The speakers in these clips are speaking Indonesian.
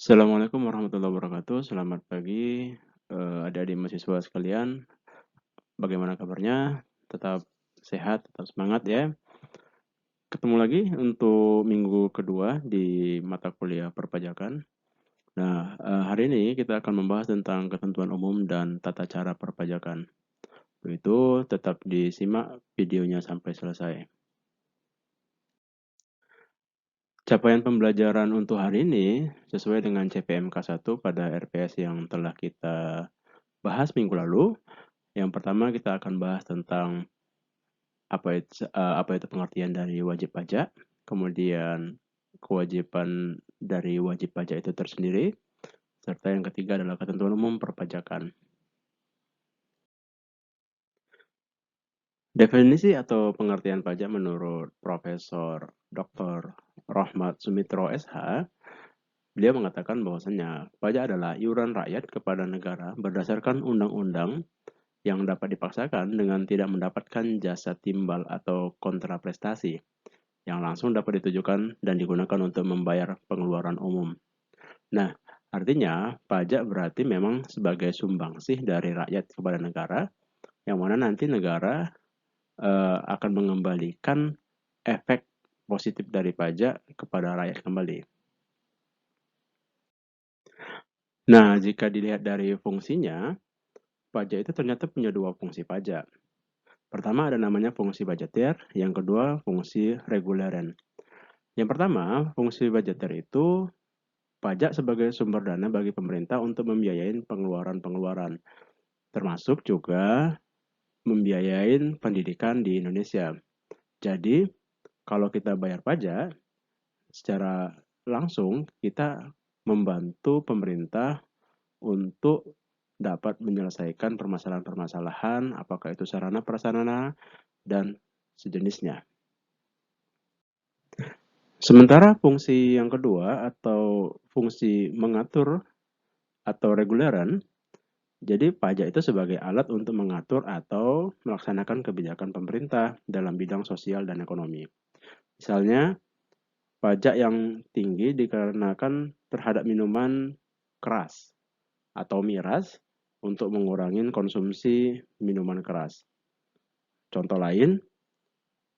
Assalamualaikum warahmatullahi wabarakatuh. Selamat pagi, adik-adik mahasiswa sekalian. Bagaimana kabarnya? Tetap sehat, tetap semangat ya. Ketemu lagi untuk minggu kedua di mata kuliah perpajakan. Nah, hari ini kita akan membahas tentang ketentuan umum dan tata cara perpajakan. Itu tetap disimak videonya sampai selesai. Capaian pembelajaran untuk hari ini sesuai dengan CPMK 1 pada RPS yang telah kita bahas minggu lalu. Yang pertama kita akan bahas tentang apa itu pengertian dari wajib pajak, kemudian kewajiban dari wajib pajak itu tersendiri, serta yang ketiga adalah ketentuan umum perpajakan. Definisi atau pengertian pajak menurut Profesor Dr. Rohmat Sumitro SH, beliau mengatakan bahwasanya pajak adalah iuran rakyat kepada negara berdasarkan undang-undang yang dapat dipaksakan dengan tidak mendapatkan jasa timbal atau kontraprestasi yang langsung dapat ditujukan dan digunakan untuk membayar pengeluaran umum. Nah, artinya pajak berarti memang sebagai sumbangsih dari rakyat kepada negara, yang mana nanti negara akan mengembalikan efek positif dari pajak kepada rakyat kembali. Nah, jika dilihat dari fungsinya, pajak itu ternyata punya dua fungsi pajak. Pertama ada namanya fungsi budgeter, yang kedua fungsi reguleran. Yang pertama, fungsi budgeter itu pajak sebagai sumber dana bagi pemerintah untuk membiayai pengeluaran-pengeluaran, termasuk juga membiayai pendidikan di Indonesia. Jadi, kalau kita bayar pajak, secara langsung kita membantu pemerintah untuk dapat menyelesaikan permasalahan-permasalahan, apakah itu sarana prasarana dan sejenisnya. Sementara fungsi yang kedua atau fungsi mengatur atau reguleran, jadi pajak itu sebagai alat untuk mengatur atau melaksanakan kebijakan pemerintah dalam bidang sosial dan ekonomi. Misalnya, pajak yang tinggi dikarenakan terhadap minuman keras atau miras untuk mengurangi konsumsi minuman keras. Contoh lain,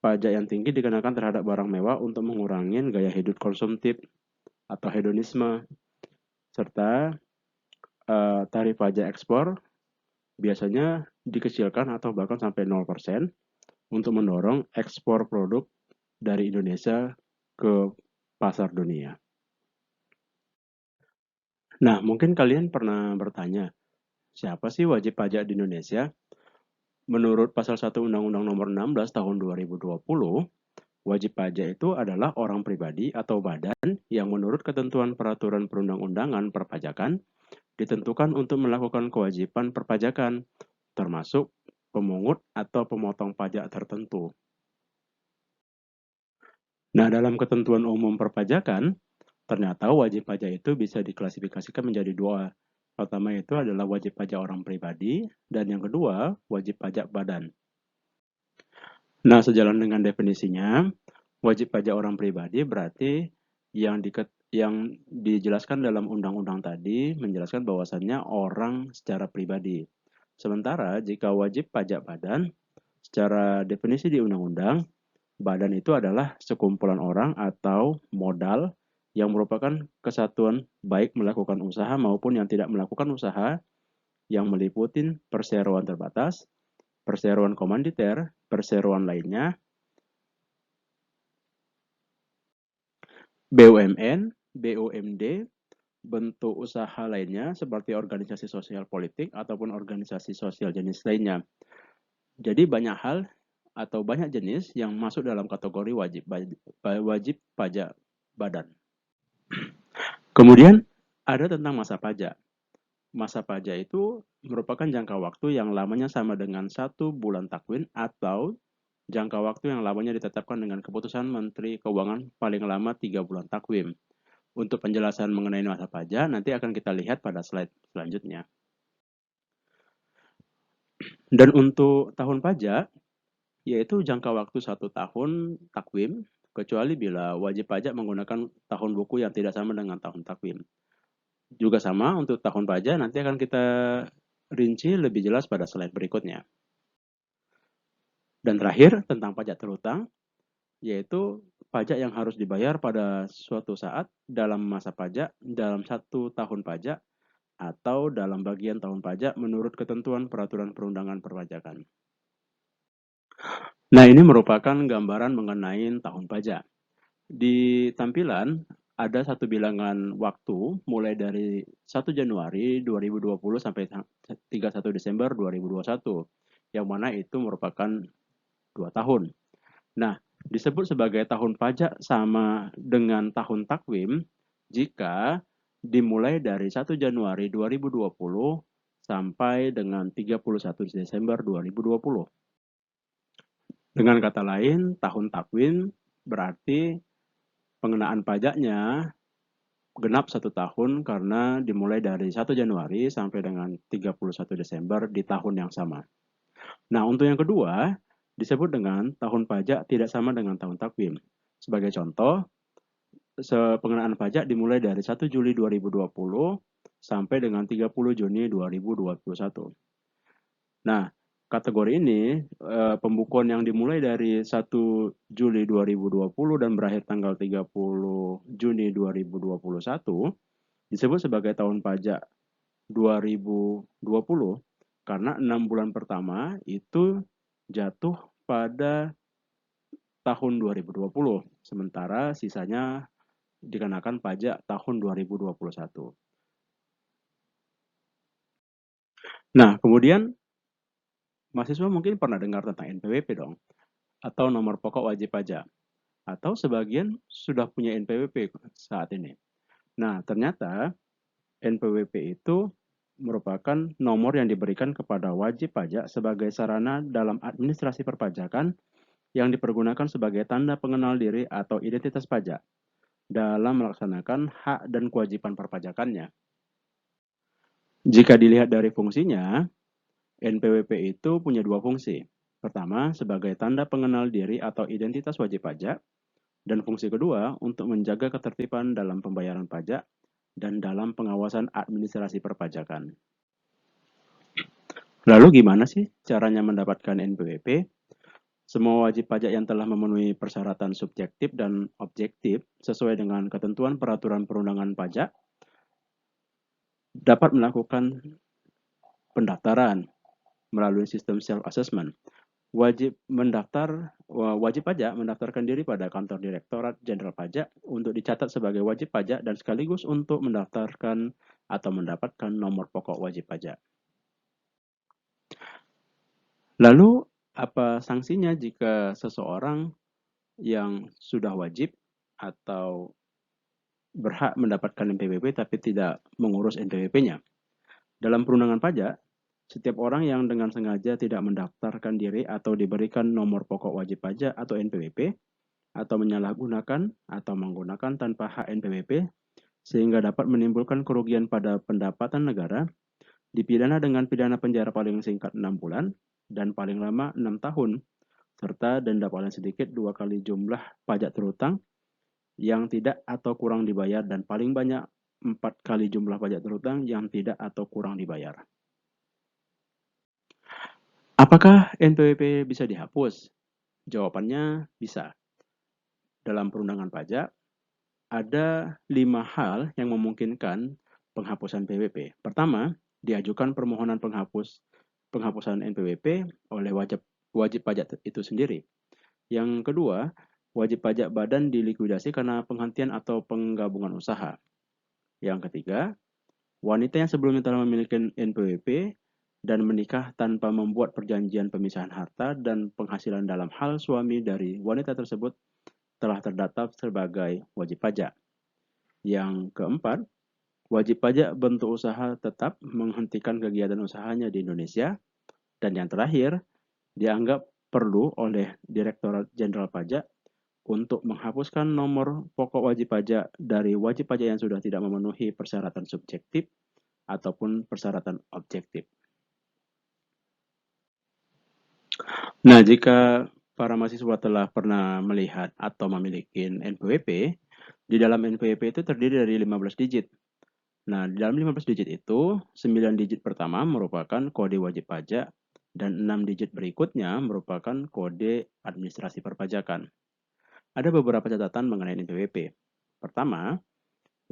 pajak yang tinggi dikenakan terhadap barang mewah untuk mengurangi gaya hidup konsumtif atau hedonisme, serta tarif pajak ekspor biasanya dikecilkan atau bahkan sampai 0% untuk mendorong ekspor produk dari Indonesia ke pasar dunia. Nah, mungkin kalian pernah bertanya, siapa sih wajib pajak di Indonesia? Menurut pasal 1 Undang-Undang Nomor 16 Tahun 2020, wajib pajak itu adalah orang pribadi atau badan yang menurut ketentuan peraturan perundang-undangan perpajakan ditentukan untuk melakukan kewajiban perpajakan, termasuk pemungut atau pemotong pajak tertentu. Nah, dalam ketentuan umum perpajakan, ternyata wajib pajak itu bisa diklasifikasikan menjadi dua. Pertama itu adalah wajib pajak orang pribadi, dan yang kedua, wajib pajak badan. Nah, sejalan dengan definisinya, wajib pajak orang pribadi berarti yang dijelaskan dalam undang-undang tadi menjelaskan bahwasannya orang secara pribadi. Sementara jika wajib pajak badan, secara definisi di undang-undang, badan itu adalah sekumpulan orang atau modal yang merupakan kesatuan baik melakukan usaha maupun yang tidak melakukan usaha yang meliputi perseroan terbatas, perseroan komanditer, perseroan lainnya, BUMN, BUMD, bentuk usaha lainnya seperti organisasi sosial politik ataupun organisasi sosial jenis lainnya. Jadi banyak hal atau banyak jenis yang masuk dalam kategori wajib pajak badan. Kemudian ada tentang masa pajak. Masa pajak itu merupakan jangka waktu yang lamanya sama dengan 1 bulan takwin atau jangka waktu yang lamanya ditetapkan dengan keputusan Menteri Keuangan paling lama 3 bulan takwim. Untuk penjelasan mengenai masa pajak nanti akan kita lihat pada slide selanjutnya. Dan untuk tahun pajak, yaitu jangka waktu 1 tahun takwim, kecuali bila wajib pajak menggunakan tahun buku yang tidak sama dengan tahun takwim. Juga sama untuk tahun pajak, nanti akan kita rinci lebih jelas pada slide berikutnya. Dan terakhir, tentang pajak terhutang, yaitu pajak yang harus dibayar pada suatu saat dalam masa pajak, dalam 1 tahun pajak, atau dalam bagian tahun pajak menurut ketentuan peraturan perundangan perpajakan. Nah, ini merupakan gambaran mengenai tahun pajak. Di tampilan ada satu bilangan waktu mulai dari 1 Januari 2020 sampai 31 Desember 2021, yang mana itu merupakan 2 tahun. Nah, disebut sebagai tahun pajak sama dengan tahun takwim jika dimulai dari 1 Januari 2020 sampai dengan 31 Desember 2020. Dengan kata lain, tahun takwim berarti pengenaan pajaknya genap 1 tahun karena dimulai dari 1 Januari sampai dengan 31 Desember di tahun yang sama. Nah, untuk yang kedua, disebut dengan tahun pajak tidak sama dengan tahun takwim. Sebagai contoh, pengenaan pajak dimulai dari 1 Juli 2020 sampai dengan 30 Juni 2021. Nah, kategori ini pembukuan yang dimulai dari 1 Juli 2020 dan berakhir tanggal 30 Juni 2021 disebut sebagai tahun pajak 2020 karena 6 bulan pertama itu jatuh pada tahun 2020, sementara sisanya dikenakan pajak tahun 2021. Nah, kemudian mahasiswa mungkin pernah dengar tentang NPWP dong, atau nomor pokok wajib pajak, atau sebagian sudah punya NPWP saat ini. Nah, ternyata NPWP itu merupakan nomor yang diberikan kepada wajib pajak sebagai sarana dalam administrasi perpajakan yang dipergunakan sebagai tanda pengenal diri atau identitas pajak dalam melaksanakan hak dan kewajiban perpajakannya. Jika dilihat dari fungsinya, NPWP itu punya 2 fungsi. Pertama, sebagai tanda pengenal diri atau identitas wajib pajak, dan fungsi kedua untuk menjaga ketertiban dalam pembayaran pajak dan dalam pengawasan administrasi perpajakan. Lalu gimana sih caranya mendapatkan NPWP? Semua wajib pajak yang telah memenuhi persyaratan subjektif dan objektif sesuai dengan ketentuan peraturan perundangan pajak dapat melakukan pendaftaran melalui sistem self-assessment. Wajib pajak mendaftarkan diri pada kantor Direktorat Jenderal Pajak untuk dicatat sebagai wajib pajak dan sekaligus untuk mendaftarkan atau mendapatkan nomor pokok wajib pajak. Lalu, apa sanksinya jika seseorang yang sudah wajib atau berhak mendapatkan NPWP tapi tidak mengurus NPWP-nya? Dalam perundangan pajak, setiap orang yang dengan sengaja tidak mendaftarkan diri atau diberikan nomor pokok wajib pajak atau NPWP, atau menyalahgunakan atau menggunakan tanpa hak NPWP, sehingga dapat menimbulkan kerugian pada pendapatan negara, dipidana dengan pidana penjara paling singkat 6 bulan dan paling lama 6 tahun, serta denda paling sedikit 2 kali jumlah pajak terhutang yang tidak atau kurang dibayar dan paling banyak 4 kali jumlah pajak terhutang yang tidak atau kurang dibayar. Apakah NPWP bisa dihapus? Jawabannya bisa. Dalam perundangan pajak, ada 5 hal yang memungkinkan penghapusan PWP. Pertama, diajukan permohonan penghapusan NPWP oleh wajib pajak itu sendiri. Yang kedua, wajib pajak badan dilikuidasi karena penghentian atau penggabungan usaha. Yang ketiga, wanita yang sebelumnya telah memiliki NPWP dan menikah tanpa membuat perjanjian pemisahan harta dan penghasilan dalam hal suami dari wanita tersebut telah terdaftar sebagai wajib pajak. Yang keempat, wajib pajak bentuk usaha tetap menghentikan kegiatan usahanya di Indonesia. Dan yang terakhir, dianggap perlu oleh Direktorat Jenderal Pajak untuk menghapuskan nomor pokok wajib pajak dari wajib pajak yang sudah tidak memenuhi persyaratan subjektif ataupun persyaratan objektif. Nah, jika para mahasiswa telah pernah melihat atau memiliki NPWP, di dalam NPWP itu terdiri dari 15 digit. Nah, di dalam 15 digit itu, 9 digit pertama merupakan kode wajib pajak dan 6 digit berikutnya merupakan kode administrasi perpajakan. Ada beberapa catatan mengenai NPWP. Pertama,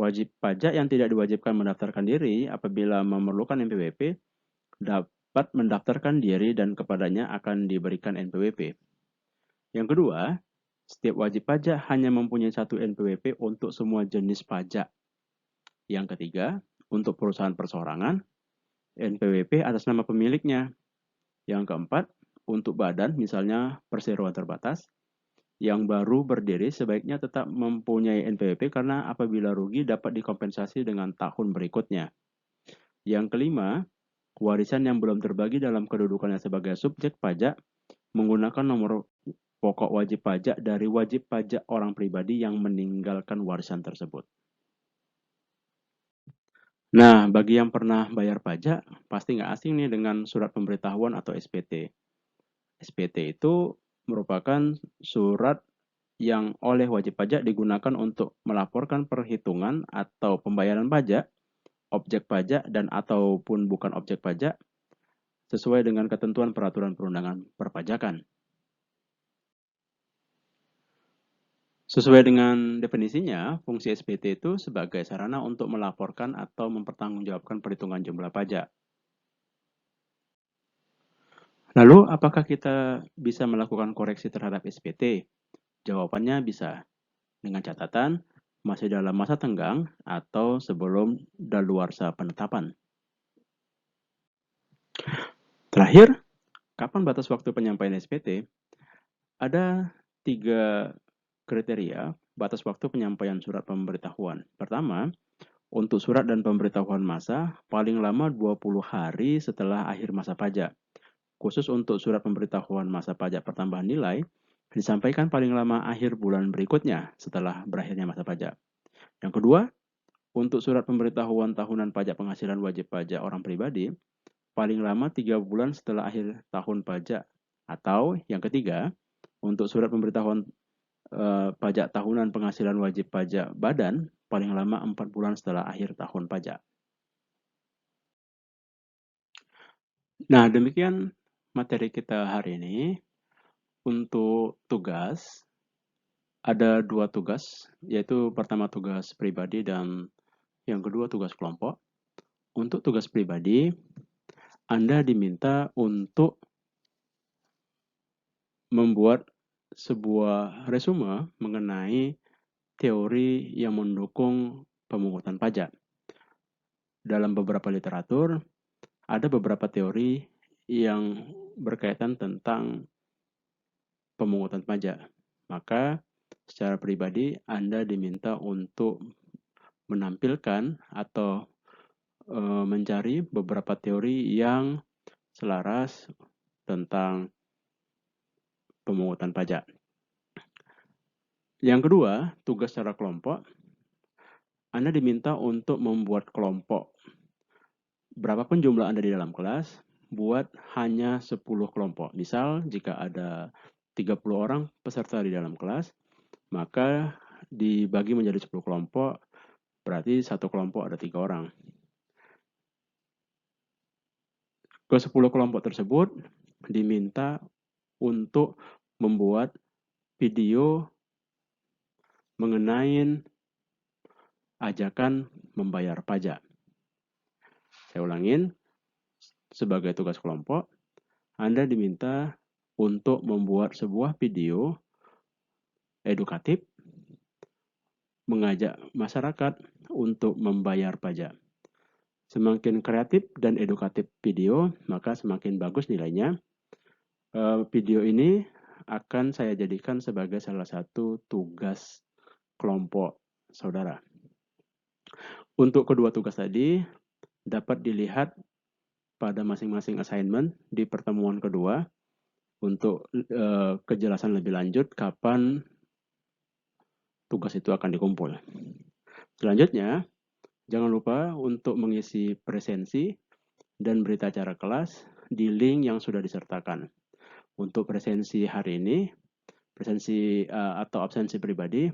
wajib pajak yang tidak diwajibkan mendaftarkan diri apabila memerlukan NPWP dapat mendaftarkan diri dan kepadanya akan diberikan NPWP. Yang kedua, setiap wajib pajak hanya mempunyai satu NPWP untuk semua jenis pajak. Yang ketiga, untuk perusahaan perseorangan, NPWP atas nama pemiliknya. Yang keempat, untuk badan, misalnya perseroan terbatas, yang baru berdiri sebaiknya tetap mempunyai NPWP karena apabila rugi dapat dikompensasi dengan tahun berikutnya. Yang kelima, warisan yang belum terbagi dalam kedudukannya sebagai subjek pajak menggunakan nomor pokok wajib pajak dari wajib pajak orang pribadi yang meninggalkan warisan tersebut. Nah, bagi yang pernah bayar pajak, pasti nggak asing nih dengan surat pemberitahuan atau SPT. SPT itu merupakan surat yang oleh wajib pajak digunakan untuk melaporkan perhitungan atau pembayaran pajak, objek pajak dan ataupun bukan objek pajak sesuai dengan ketentuan peraturan perundangan perpajakan. Sesuai dengan definisinya, fungsi SPT itu sebagai sarana untuk melaporkan atau mempertanggungjawabkan perhitungan jumlah pajak. Lalu, apakah kita bisa melakukan koreksi terhadap SPT? Jawabannya bisa, dengan catatan masih dalam masa tenggang atau sebelum daluarsa penetapan. Terakhir, kapan batas waktu penyampaian SPT? Ada 3 kriteria batas waktu penyampaian surat pemberitahuan. Pertama, untuk surat dan pemberitahuan masa, paling lama 20 hari setelah akhir masa pajak. Khusus untuk surat pemberitahuan masa pajak pertambahan nilai, disampaikan paling lama akhir bulan berikutnya setelah berakhirnya masa pajak. Yang kedua, untuk surat pemberitahuan tahunan pajak penghasilan wajib pajak orang pribadi, paling lama 3 bulan setelah akhir tahun pajak. Atau yang ketiga, untuk surat pemberitahuan pajak tahunan penghasilan wajib pajak badan, paling lama 4 bulan setelah akhir tahun pajak. Nah, demikian materi kita hari ini. Untuk tugas, ada 2 tugas, yaitu pertama tugas pribadi dan yang kedua tugas kelompok. Untuk tugas pribadi, Anda diminta untuk membuat sebuah resume mengenai teori yang mendukung pemungutan pajak. Dalam beberapa literatur, ada beberapa teori yang berkaitan tentang pemungutan pajak. Maka secara pribadi Anda diminta untuk menampilkan atau mencari beberapa teori yang selaras tentang pemungutan pajak. Yang kedua, tugas secara kelompok, Anda diminta untuk membuat kelompok. Berapapun jumlah Anda di dalam kelas, buat hanya 10 kelompok. Misal, jika ada 30 orang peserta di dalam kelas, maka dibagi menjadi 10 kelompok, berarti satu kelompok ada 3 orang. Ke 10 kelompok tersebut diminta untuk membuat video mengenai ajakan membayar pajak. Saya ulangin, sebagai tugas kelompok, Anda diminta untuk membuat sebuah video edukatif mengajak masyarakat untuk membayar pajak. Semakin kreatif dan edukatif video, maka semakin bagus nilainya. Video ini akan saya jadikan sebagai salah satu tugas kelompok saudara. Untuk kedua tugas tadi, dapat dilihat pada masing-masing assignment di pertemuan kedua untuk kejelasan lebih lanjut kapan tugas itu akan dikumpul. Selanjutnya, jangan lupa untuk mengisi presensi dan berita acara kelas di link yang sudah disertakan. Untuk presensi hari ini, presensi atau absensi pribadi,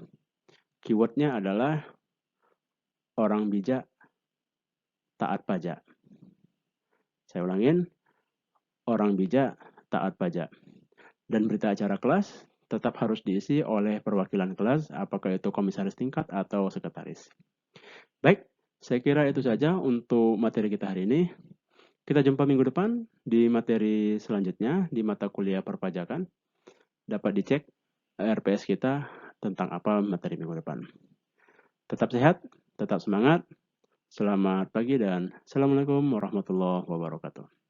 keywordnya adalah orang bijak taat pajak. Saya ulangin, orang bijak taat pajak. Dan berita acara kelas tetap harus diisi oleh perwakilan kelas, apakah itu komisaris tingkat atau sekretaris. Baik, saya kira itu saja untuk materi kita hari ini. Kita jumpa minggu depan di materi selanjutnya di mata kuliah perpajakan. Dapat dicek RPS kita tentang apa materi minggu depan. Tetap sehat, tetap semangat. Selamat pagi dan Assalamualaikum warahmatullahi wabarakatuh.